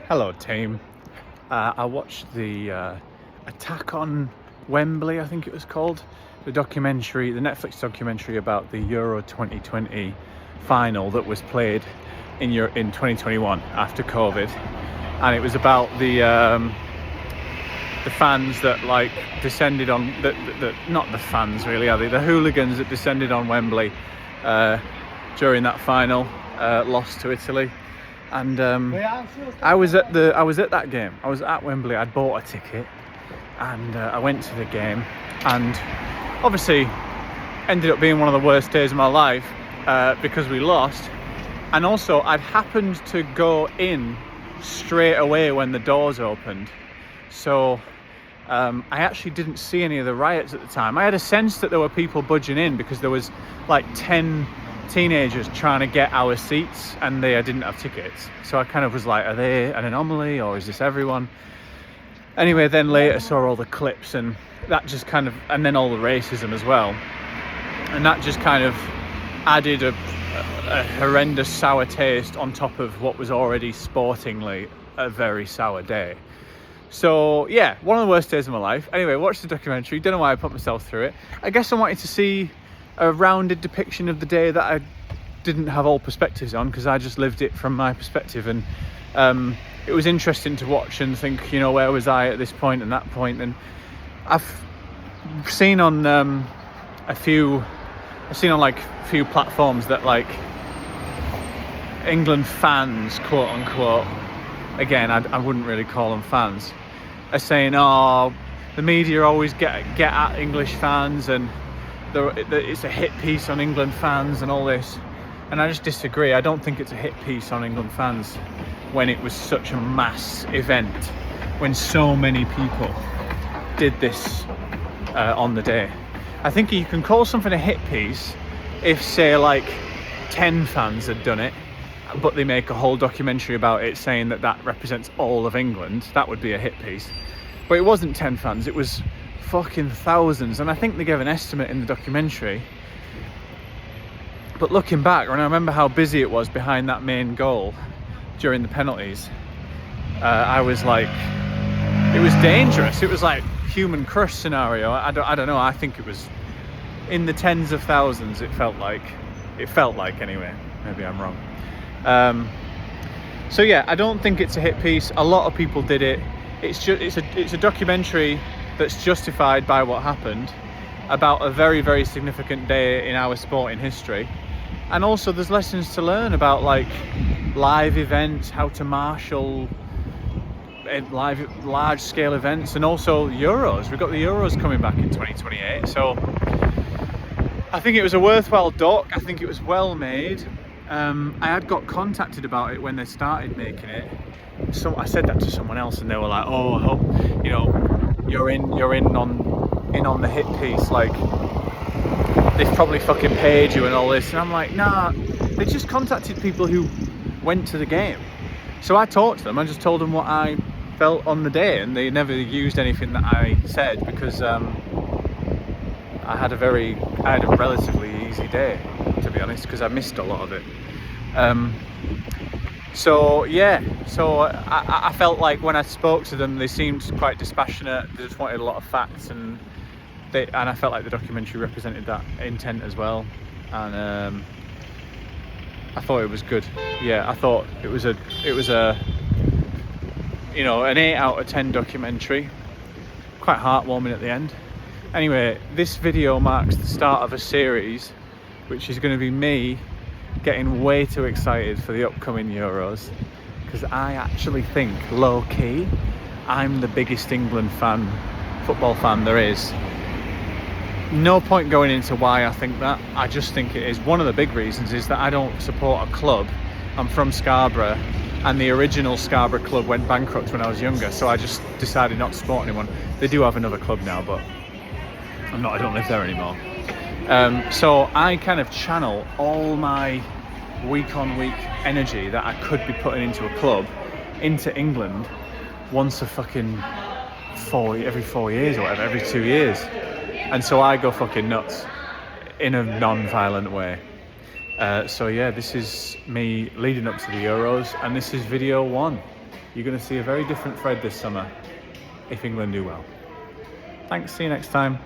Hello team. I watched the Attack on Wembley, I think it was called, the Netflix documentary about the Euro 2020 final that was played in 2021 after COVID, and it was about the fans that descended on not the fans really, are they? The hooligans that descended on Wembley during that final, lost to Italy. And I was at that game. I was at Wembley. I'd bought a ticket, and I went to the game, and obviously ended up being one of the worst days of my life because we lost. And also, I'd happened to go in straight away when the doors opened, so I actually didn't see any of the riots at the time. I had a sense that there were people budging in because there was like 10 teenagers trying to get our seats, and they didn't have tickets. So I kind of was like, are they an anomaly or is this everyone? Anyway, then later saw all the clips, and that just kind of, and then all the racism as well, and that just kind of added a horrendous sour taste on top of what was already sportingly a very sour day. So yeah, one of the worst days of my life. Anyway, watched the documentary. Don't know why I put myself through it. I guess I wanted to see a rounded depiction of the day that I didn't have all perspectives on, because I just lived it from my perspective, and it was interesting to watch and think, you know, where was I at this point and that point. And I've seen on a few platforms that like England fans, quote unquote, again I wouldn't really call them fans, are saying, oh, the media always get at English fans, and it's a hit piece on England fans and all this. And I just disagree. I don't think it's a hit piece on England fans when it was such a mass event, when so many people did this on the day. I think you can call something a hit piece if, say, like 10 fans had done it, but they make a whole documentary about it saying that represents all of England. That would be a hit piece. But it wasn't 10 fans, it was fucking thousands. And I think they gave an estimate in the documentary, but looking back, when I remember how busy it was behind that main goal during the penalties, I was like, it was dangerous. It was like human crush scenario. I don't know. I think it was in the tens of thousands. It felt like anyway. Maybe I'm wrong. So yeah, I don't think it's a hit piece. A lot of people did it. It's a documentary that's justified by what happened, about a very, very significant day in our sporting history. And also there's lessons to learn about like live events, how to marshal large scale events, and also Euros. We've got the Euros coming back in 2028. So I think it was a worthwhile doc. I think it was well made. I had got contacted about it when they started making it. So I said that to someone else, and they were like, "Oh, I hope, you know, you're in on the hit piece. Like, they've probably fucking paid you and all this." And I'm like, nah, they just contacted people who went to the game. So I talked to them. I just told them what I felt on the day, and they never used anything that I said because I had a relatively easy day, to be honest, because I missed a lot of it. So I felt like when I spoke to them, they seemed quite dispassionate. They just wanted a lot of facts, and I felt like the documentary represented that intent as well. And I thought it was good. Yeah, I thought it was a you know, an 8 out of 10 documentary. Quite heartwarming at the end. Anyway, this video marks the start of a series, which is going to be me getting way too excited for the upcoming Euros, because I actually think, low-key, I'm the biggest England football fan there is. No point going into why I think that. I just think it is. One of the big reasons is that I don't support a club. I'm from Scarborough, and the original Scarborough club went bankrupt when I was younger, so I just decided not to support anyone. They do have another club now, but I don't live there anymore. So I kind of channel all my week-on-week energy that I could be putting into a club into England once a fucking every 4 years or whatever, every 2 years. And so I go fucking nuts in a non-violent way. So yeah, this is me leading up to the Euros, and this is video 1. you're going to see a very different Fred this summer if England do well. Thanks, see you next time.